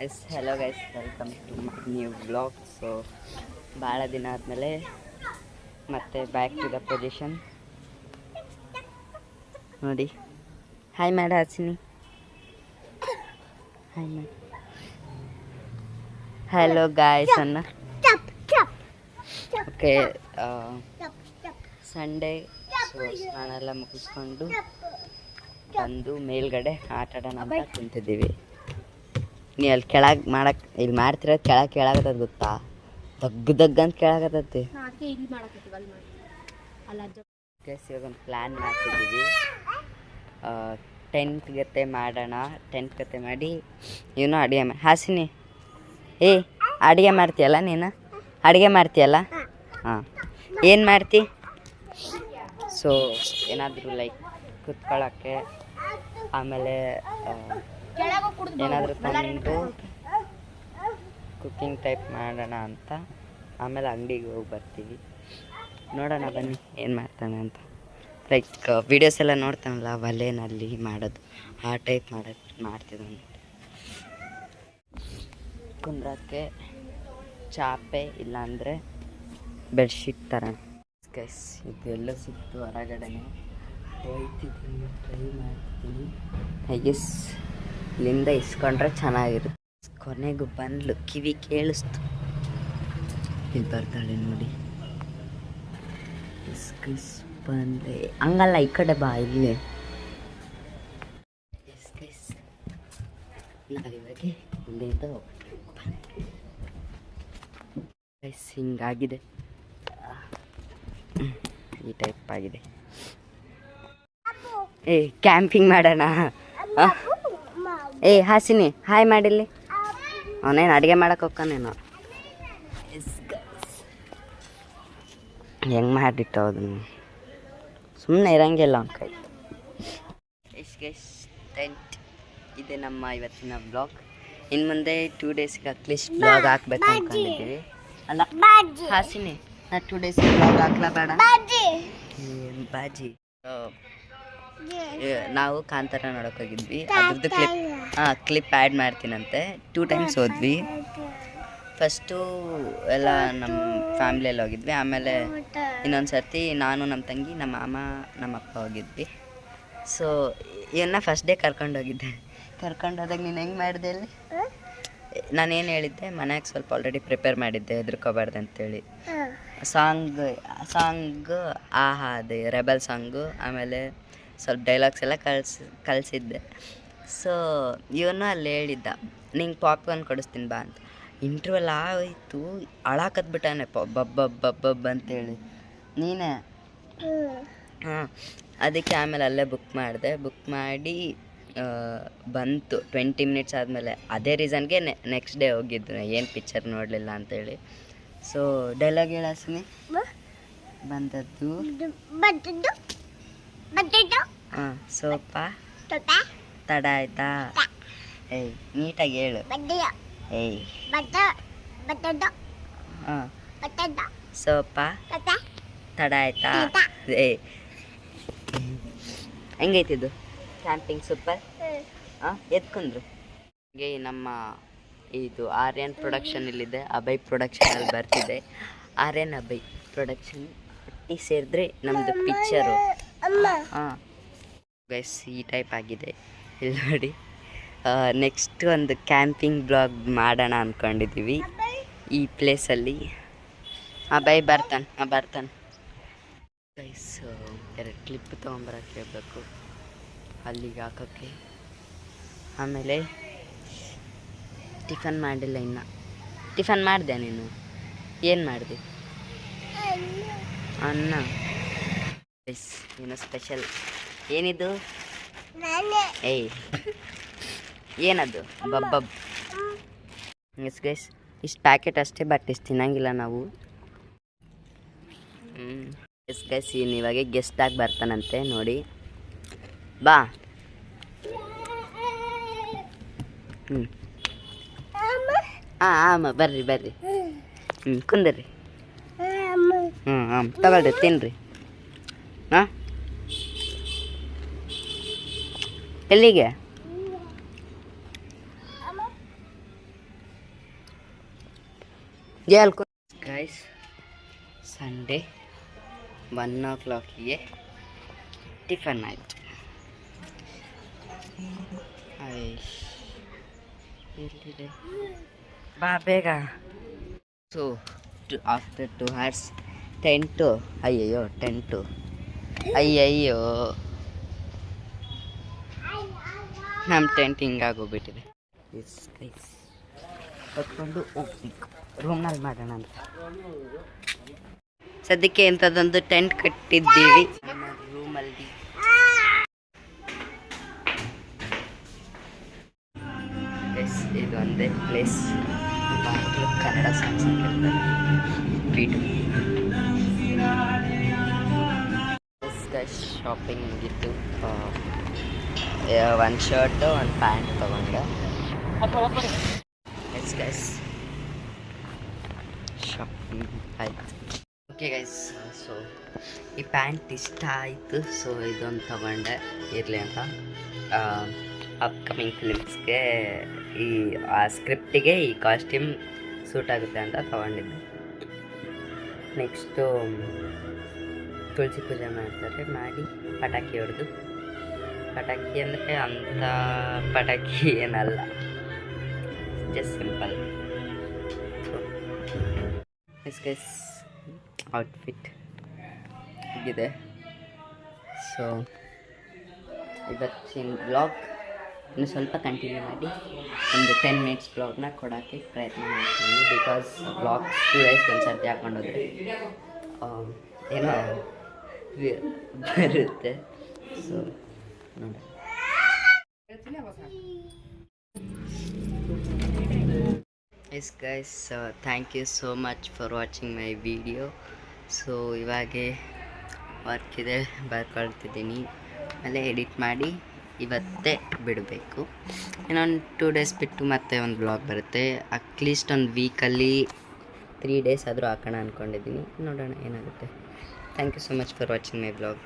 S hello guys, welcome to my new blog. So ಭಾಳ ದಿನ ಆದಮೇಲೆ ಮತ್ತೆ ಬ್ಯಾಕ್ ಟು ದ ಪೊಸಿಷನ್. ನೋಡಿ, ಹಾಯ್ ಮಾಡ ಹಚ್ಚಿನಿ, ಹಾಯ್ ಮಾಡ. ಹಲೋ ಗಾಯ್ಸ್ ಅನ್ನ. Okay, Sunday. ಸೊ ಸ್ನಾನ ಎಲ್ಲ ಮುಗಿಸ್ಕೊಂಡು ಬಂದು ಮೇಲ್ಗಡೆ ಆಟ ಆಡೋಣ ಅಂತ ಕುಂತಿದ್ದೀವಿ. ನೀ ಅಲ್ಲಿ ಕೆಳಗೆ ಮಾಡಕ್ಕೆ ಇಲ್ಲಿ ಮಾಡ್ತಿರೋದು ಕೆಳಗೆ ಕೇಳಾಗತ್ತದ ಗೊತ್ತಾ? ದಗ್ಗ ಅಂತ ಕೇಳಾಗತ್ತೈತಿ. ಇವಾಗ ಒಂದು ಪ್ಲ್ಯಾನ್ ಮಾಡ್ತಿದ್ದೀವಿ. ಟೆಂಟ್ ಗತೆ ಮಾಡೋಣ. ಟೆಂಟ್ ಗತೆ ಮಾಡಿ ಏನೋ ಅಡುಗೆ ಹಾಸಿನಿ, ಅಡುಗೆ ಮಾಡ್ತೀಯಲ್ಲ ನೀನು? ಅಡುಗೆ ಮಾಡ್ತೀಯಲ್ಲ? ಹಾಂ, ಏನು ಮಾಡ್ತಿ? ಸೊ ಏನಾದರೂ ಲೈಕ್ ಕುತ್ಕೊಳ್ಳೋಕ್ಕೆ, ಆಮೇಲೆ ಏನಾದರೂ ತಂದು ಕುಕ್ಕಿಂಗ್ ಟೈಪ್ ಮಾಡೋಣ ಅಂತ. ಆಮೇಲೆ ಅಂಗಡಿಗೆ ಹೋಗಿ ಬರ್ತೀವಿ. ನೋಡೋಣ ಬನ್ನಿ ಏನು ಮಾಡ್ತಾನೆ ಅಂತ. ಲೈಕ್ ವೀಡಿಯೋಸ್ ಎಲ್ಲ ನೋಡ್ತಾನಲ್ಲ, ಒಲೆನಲ್ಲಿ ಮಾಡೋದು ಆ ಟೈಪ್ ಮಾಡ್ತಿದ್ದಾನೆ. ಕುಂದ್ರಕ್ಕೆ ಚಾಪೆ ಇಲ್ಲಾಂದರೆ ಬೆಡ್ಶೀಟ್ ಥರ ಗೈಸ್. ಇದೆಲ್ಲ ಸಿಕ್ತು ಹೊರಗಡೆನೆ. ಹೋಯ್ತಿದ್ದೀನಿ, ಟ್ರೈ ಮಾಡ್ತೀನಿ. ಗೆಸ್ ಇಲ್ಲಿಂದ ಇಸ್ಕೊಂಡ್ರೆ ಚೆನ್ನಾಗಿರುತ್ತೆ. ಕೊನೆಗೂ ಬಂದ್ಲು, ಕಿವಿ ಕೇಳಿಸ್ತು. ಇಲ್ಲಿ ಬರ್ತಾಳೆ ನೋಡಿ. ಬಂದೆ ಹಂಗಲ್ಲ, ಈ ಕಡೆ ಬಾ. ಇಲ್ಲಿ ನಾವಿವಾಗ ಇಲ್ಲಿಂದ ಹಿಂಗಾಗಿದೆ, ಈ ಟೈಪ್ ಆಗಿದೆ. ಕ್ಯಾಂಪಿಂಗ್ ಮಾಡೋಣ. ಹಾಸಿನಿ ಹಾಯ್ ಮಾಡಿಲ್ಲಿ. ಅವನೇನು ಅಡುಗೆ ಮಾಡಕ್ಕೆ ಹೋಗ್ತಾನೇನೋ. ಹೆಂಗೆ ಮಾಡಿಟ್ಟು ಅದನ್ನು ಸುಮ್ಮನೆ ಇರೋಂಗಿಲ್ಲ ಅವ್ನ ಕೈ. ಟೆಂಟ್ ಇದೆ ನಮ್ಮ ಇವತ್ತಿನ ಬ್ಲಾಗ್. ಇನ್ನು ಮುಂದೆ 2 ಡೇಸ್ಗೆ ಅಟ್ಲೀಸ್ಟ್ ಬ್ಲಾಗ್ ಹಾಕ್ಬೇಕು ಅಂದ್ಕೊಂಡಿದ್ದೀವಿ. ಅಲ್ಲ ಹಾಸಿನಿ, ನಾ 2 ಡೇಸ್ಗೆ ಬ್ಲಾಗ್ ಹಾಕ್ಲಾ ಬೇಡ? ಬಾಜಿ ನಾವು ಕಾಂತಾರ ನೋಡೋಕೆ ಹೋಗಿದ್ವಿ. ಅದ್ರದ್ದು ಕ್ಲಿಪ್ ಆ್ಯಡ್ ಮಾಡ್ತೀನಂತೆ. 2 ಟೈಮ್ಸ್ ಹೋದ್ವಿ. ಫಸ್ಟು ಎಲ್ಲ ನಮ್ಮ ಫ್ಯಾಮ್ಲಿಯಲ್ಲಿ ಹೋಗಿದ್ವಿ. ಆಮೇಲೆ ಇನ್ನೊಂದು ಸರ್ತಿ ನಾನು, ನಮ್ಮ ತಂಗಿ, ನಮ್ಮ ಮಾಮ, ನಮ್ಮ ಅಪ್ಪ ಹೋಗಿದ್ವಿ. ಸೊ ಇವನ್ನ ಫಸ್ಟ್ ಡೇ ಕರ್ಕೊಂಡೋಗಿದ್ದೆ. ಕರ್ಕೊಂಡೋದಾಗ ನೀನು ಹೆಂಗೆ ಮಾಡಿದೆ ಅಲ್ಲಿ? ನಾನೇನು ಹೇಳಿದ್ದೆ, ಮನ್ಯಾಗ ಸ್ವಲ್ಪ ಆಲ್ರೆಡಿ ಪ್ರಿಪೇರ್ ಮಾಡಿದ್ದೆ, ಹೆದರ್ಕೋಬಾರ್ದು ಅಂತೇಳಿ. ಸಾಂಗ್ ಅದೇ ರೆಬಲ್ ಸಾಂಗು, ಆಮೇಲೆ ಸ್ವಲ್ಪ ಡೈಲಾಗ್ಸ್ ಎಲ್ಲ ಕಳಿಸಿದ್ದೆ. ಸೊ ಇವನು ಅಲ್ಲಿ ಹೇಳಿದ್ದ, ನಿಂಗೆ ಪಾಪ್ಕಾರ್ನ್ ಕೊಡಿಸ್ತೀನಿ ಬಾ ಅಂತ. ಇಂಟ್ರ್ವೆಲ್ ಆಯಿತು, ಅಳಾಕತ್ಬಿಟ್ಟಾನೆ ಬಬ್ಬ ಅಂತೇಳಿ. ನೀನೇ ಹಾಂ, ಅದಕ್ಕೆ ಆಮೇಲೆ ಅಲ್ಲೇ ಬುಕ್ ಮಾಡಿ ಬಂತು 20 ಮಿನಿಟ್ಸ್ ಆದಮೇಲೆ. ಅದೇ ರೀಸನ್ಗೆ ನೆಕ್ಸ್ಟ್ ಡೇ ಹೋಗಿದ್ದು, ಏನು ಪಿಕ್ಚರ್ ನೋಡಲಿಲ್ಲ ಅಂತೇಳಿ. ಸೊ ಡೈಲಾಗ್ ಹೇಳಾಸಿನಿ ಬಂದದ್ದು. ಹಾಂ, ಸೋಪ ತಡ ಆಯ್ತಾ? ನೀಟಾಗಿ ಹೇಳು. ಹಾಂ, ಸೋಪ ತಡ ಆಯ್ತಾ? ಹೆಂಗೈತಿದ್ದು ಕ್ಯಾಂಪಿಂಗ್? ಸೂಪರ್. ಹಾಂ, ಎತ್ಕೊಂಡ್ರು. ಹಾಗೆ ನಮ್ಮ ಇದು ಆರ್ಯನ್ ಪ್ರೊಡಕ್ಷನ್ ಇಲ್ಲಿದೆ, ಅಭಯ್ ಪ್ರೊಡಕ್ಷನಲ್ಲಿ ಬರ್ತಿದೆ. ಆರ್ಯನ್ ಅಭಯ್ ಪ್ರೊಡಕ್ಷನ್ ಒಟ್ಟಿ ಸೇರಿದ್ರೆ ನಮ್ಮದು ಪಿಕ್ಚರು. ಹಾಂ ಗೈಸ್, ಈ ಟೈಪ್ ಆಗಿದೆ ಇಲ್ಲಿ ನೋಡಿ. ನೆಕ್ಸ್ಟ್ ಒಂದು ಕ್ಯಾಂಪಿಂಗ್ ಬ್ಲಾಗ್ ಮಾಡೋಣ ಅಂದ್ಕೊಂಡಿದ್ದೀವಿ ಈ ಪ್ಲೇಸಲ್ಲಿ. ಅಭಯ್ ಬರ್ತಾನೆ ಗೈಸ್. 2 ಕ್ಲಿಪ್ ತೊಗೊಂಬರಕ್ಕೆ ಹೇಳ್ಬೇಕು ಅಲ್ಲಿಗೆ ಹಾಕೋಕ್ಕೆ. ಆಮೇಲೆ ಟಿಫನ್ ಮಾಡಿಲ್ಲ ಇನ್ನು. ಟಿಫನ್ ಮಾಡಿದೆ ನೀನು? ಏನು ಮಾಡಿದೆ? ಅನ್ನ. ಎಸ್, ಏನೋ ಸ್ಪೆಷಲ್. ಏನಿದು? ಏನದು? ಬಬ್ಬಬ್. ಎಸ್ ಗೈಸ್, ಇಷ್ಟು ಪ್ಯಾಕೆಟ್ ಅಷ್ಟೇ, ಬಟ್ ಇಷ್ಟು ತಿನ್ನಂಗಿಲ್ಲ ನಾವು. ಎಸ್ ಗೈಸ್, ಇವಾಗೆ ಗೆಸ್ಟಾಗಿ ಬರ್ತಾನಂತೆ ನೋಡಿ. ಬಾ. ಹಾಂ ಬರ್ರಿ. ಕುಂದರ್ರಿ. ತಗೊಳ್ರಿ, ತಿನ್ನಿರಿ. ಹಾಂ, ಎಲ್ಲಿಗೆ? ಗೈಸ್ ಸಂಡೇ 1 o'clockಗೆ ಟಿಫನ್ ಆಯಿತು. ಎಲ್ಲಿದೆ ಬಾ ಬೇಗ. ಸೊ ಆಫ್ಟರ್ 2 hours ಟೆಂಟು ಅಯ್ಯಯ್ಯೋ ನಮ್ಮ ಟೆಂಟ್ ಹಿಂಗಾಗೋಗ್ಬಿಟ್ಟಿದೆ. ಹೊತ್ಕೊಂಡು ಹೋಗ್ಬೇಕು ರೂಮ್ನಲ್ಲಿ ಮಾಡೋಣ ಅಂತ. ಸದ್ಯಕ್ಕೆ ಇಂಥದ್ದೊಂದು ಟೆಂಟ್ ಕಟ್ಟಿದ್ದೀವಿ ರೂಮಲ್ಲಿ. ಇದು ಒಂದೇ ಪ್ಲೇಸ್. ಕನ್ನಡ ಸಾಂಗ್ಸ್ ಶಾಪಿಂಗ್ ಮುಗೀತು. ಒಂದು ಶರ್ಟು ಒಂದು ಪ್ಯಾಂಟ್ ತೊಗೊಂಡೆ. ಶಾಪಿಂಗ್ ಆಯಿತು. ಓಕೆ ಗೈಸ್, ಸೊ ಈ ಪ್ಯಾಂಟ್ ಇಷ್ಟ ಆಯಿತು. ಸೊ ಇದೊಂದು ತೊಗೊಂಡೆ ಇರಲಿ ಅಂತ. ಅಪ್ಕಮಿಂಗ್ ಫಿಲಿಮ್ಸ್ಗೆ ಈ ಸ್ಕ್ರಿಪ್ಟಿಗೆ ಈ ಕಾಸ್ಟ್ಯೂಮ್ ಸೂಟ್ ಆಗುತ್ತೆ ಅಂತ ತೊಗೊಂಡಿದ್ದೆ. ನೆಕ್ಸ್ಟು ತುಳಸಿ ಪೂಜೆ ಮಾಡ್ತಾರೆ, ಮಾಡಿ ಪಟಾಕಿ ಹೊಡೆದು. ಪಟಾಕಿ ಅಂದರೆ ಅಂಥ ಪಟಾಕಿ ಏನಲ್ಲ, ಜಸ್ಟ್ ಸಿಂಪಲ್. ಗೈಸ್ ಔಟ್ಫಿಟ್ ಇದೆ. ಸೊ ಇವತ್ತಿನ ಬ್ಲಾಗ್ ಇನ್ನು ಸ್ವಲ್ಪ ಕಂಟಿನ್ಯೂ ಮಾಡಿ ಒಂದು 10 minutes ಬ್ಲಾಗ್ನ ಕೊಡೋಕ್ಕೆ ಪ್ರಯತ್ನ ಮಾಡ್ತೀನಿ. ಬಿಕಾಸ್ ಬ್ಲಾಗ್ 2 days ಒಂದು ಸರ್ತಿ ಹಾಕೊಂಡೋದ್ರೆ ಏನೋ ಬರುತ್ತೆ. ಸೊ ನೋಡಿ yes guys, thank you so much for watching my video. So ಇವಾಗೆ ವರ್ಕ್ ಇದೆ, ಬರ್ಕೊಳ್ತಿದ್ದೀನಿ. ಆಮೇಲೆ ಎಡಿಟ್ ಮಾಡಿ ಇವತ್ತೇ ಬಿಡಬೇಕು. ಇನ್ನೊಂದು 2 days ಬಿಟ್ಟು ಮತ್ತೆ ಒಂದು ಬ್ಲಾಗ್ ಬರುತ್ತೆ. ಅಟ್ಲೀಸ್ಟ್ ಒಂದು ವೀಕಲ್ಲಿ 3 days ಆದರೂ ಹಾಕೋಣ ಅಂದ್ಕೊಂಡಿದ್ದೀನಿ. ನೋಡೋಣ ಏನಾಗುತ್ತೆ. Thank you so much for watching my blog.